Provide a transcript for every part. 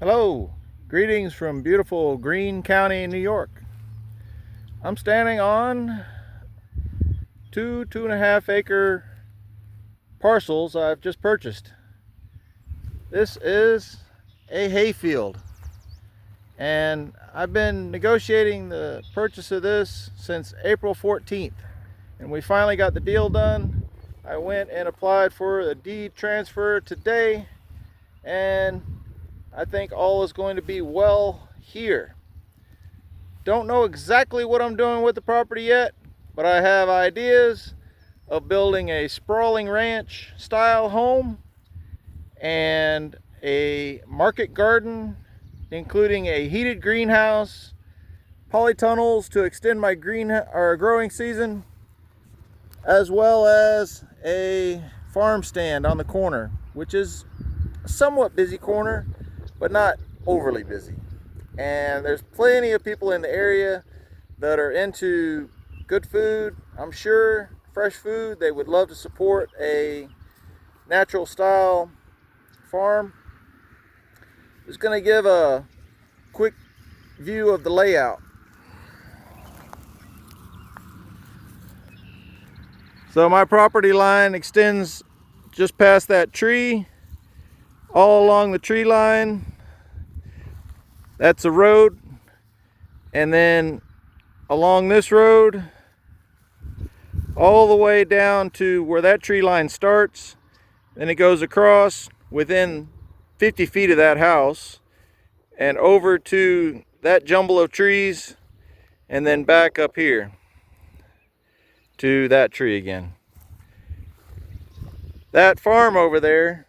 Hello, greetings from beautiful Greene County, New York. I'm standing on two and a half acre parcels I've just purchased. This is a hayfield, and I've been negotiating the purchase of this since April 14th, and we finally got the deal done. I went and applied for the deed transfer today, and I think all is going to be well here. Don't know exactly what I'm doing with the property yet, but I have ideas of building a sprawling ranch style home and a market garden, including a heated greenhouse, polytunnels to extend my growing season, as well as a farm stand on the corner, which is a somewhat busy corner, but not overly busy. And there's plenty of people in the area that are into good food. I'm sure fresh food. They would love to support a natural style farm. Just going to give a quick view of the layout. So my property line extends just past that tree, all along the tree line. That's a road, and then along this road all the way down to where that tree line starts, then it goes across within 50 feet of that house and over to that jumble of trees, and then back up here to that tree again. That farm over there,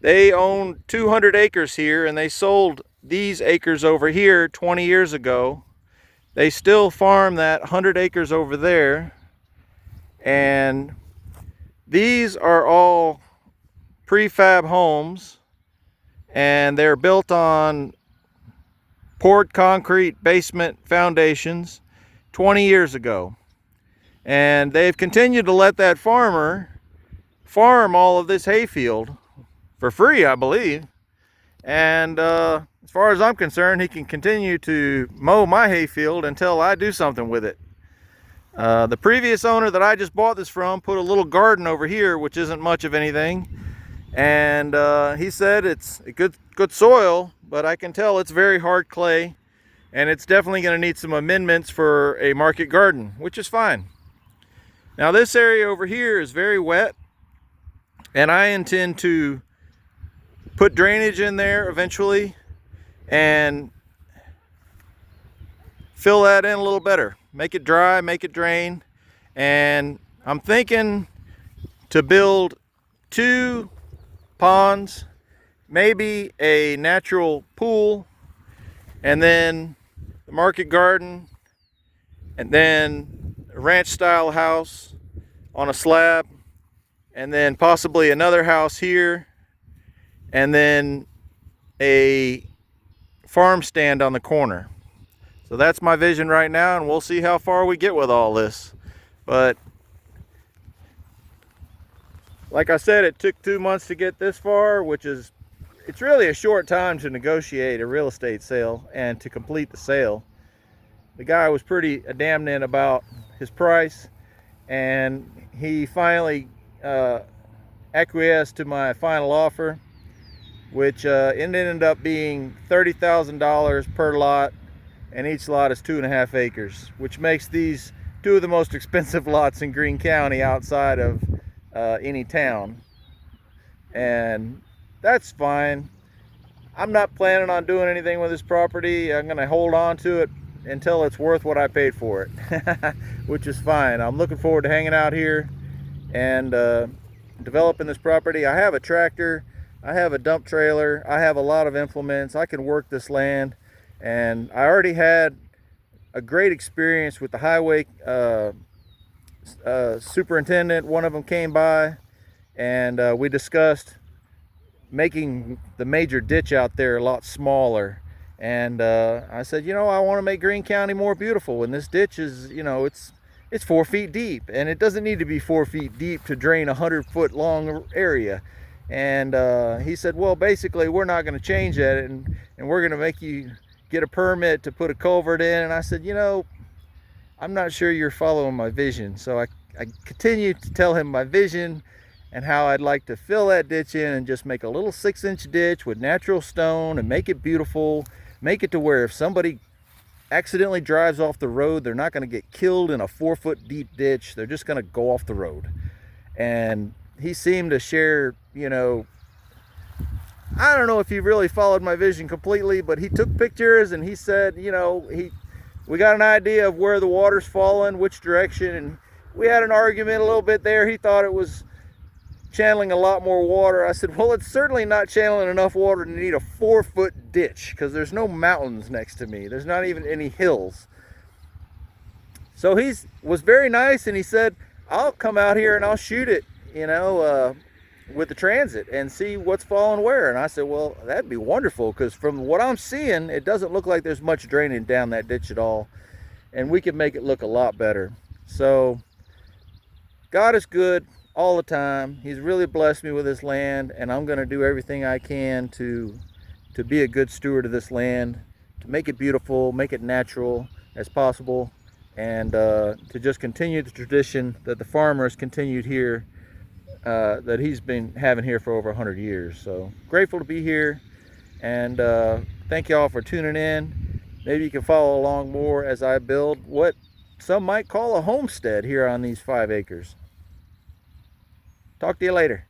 they own 200 acres here, and they sold these acres over here 20 years ago. They still farm that 100 acres over there, and these are all prefab homes, and they're built on poured concrete basement foundations 20 years ago. And they've continued to let that farmer farm all of this hayfield for free, I believe. And as far as I'm concerned, he can continue to mow my hayfield until I do something with it. The previous owner that I just bought this from put a little garden over here, which isn't much of anything. And he said it's a good soil, but I can tell it's very hard clay, and it's definitely going to need some amendments for a market garden, which is fine. Now this area over here is very wet, and I intend to put drainage in there eventually and fill that in a little better, make it dry, make it drain. And I'm thinking to build 2 ponds, maybe a natural pool, and then the market garden, and then a ranch style house on a slab, and then possibly another house here, and then a farm stand on the corner. So that's my vision right now, and we'll see how far we get with all this. But like I said, it took 2 months to get this far, it's really a short time to negotiate a real estate sale and to complete the sale. The guy was pretty adamant about his price, and he finally acquiesced to my final offer, which ended up being $30,000 per lot, and each lot is 2.5 acres, which makes these 2 of the most expensive lots in Greene County outside of any town. And that's fine. I'm not planning on doing anything with this property. I'm going to hold on to it until it's worth what I paid for it, which is fine. I'm looking forward to hanging out here and developing this property. I have a tractor, I have a dump trailer, I have a lot of implements. I can work this land, and I already had a great experience with the highway superintendent. One of them came by, and we discussed making the major ditch out there a lot smaller. And I said, I want to make Greene County more beautiful, and this ditch is, it's 4 feet deep, and it doesn't need to be 4 feet deep to drain a 100-foot long area. And he said, well, basically we're not going to change that, and we're going to make you get a permit to put a culvert in. And I said, you know, I'm not sure you're following my vision. So I continued to tell him my vision and how I'd like to fill that ditch in and just make a little 6-inch ditch with natural stone and make it beautiful, make it to where if somebody accidentally drives off the road, they're not going to get killed in a 4-foot deep ditch. They're just going to go off the road. And he seemed to share, you know, I don't know if he really followed my vision completely, but he took pictures and he said, you know, we got an idea of where the water's falling, which direction, and we had an argument a little bit there. He thought it was channeling a lot more water. I said, well, it's certainly not channeling enough water to need a 4-foot ditch, because there's no mountains next to me. There's not even any hills. So he was very nice, and he said, I'll come out here and I'll shoot it, you know, with the transit and see what's falling where. And I said, well, that'd be wonderful, because from what I'm seeing, it doesn't look like there's much draining down that ditch at all, and we can make it look a lot better. So God is good all the time. He's really blessed me with this land, and I'm going to do everything I can to be a good steward of this land, to make it beautiful, make it natural as possible, and to just continue the tradition that the farmers continued here, that he's been having here for over 100 years. So grateful to be here, and thank you all for tuning in. Maybe you can follow along more as I build what some might call a homestead here on these 5 acres. Talk to you later.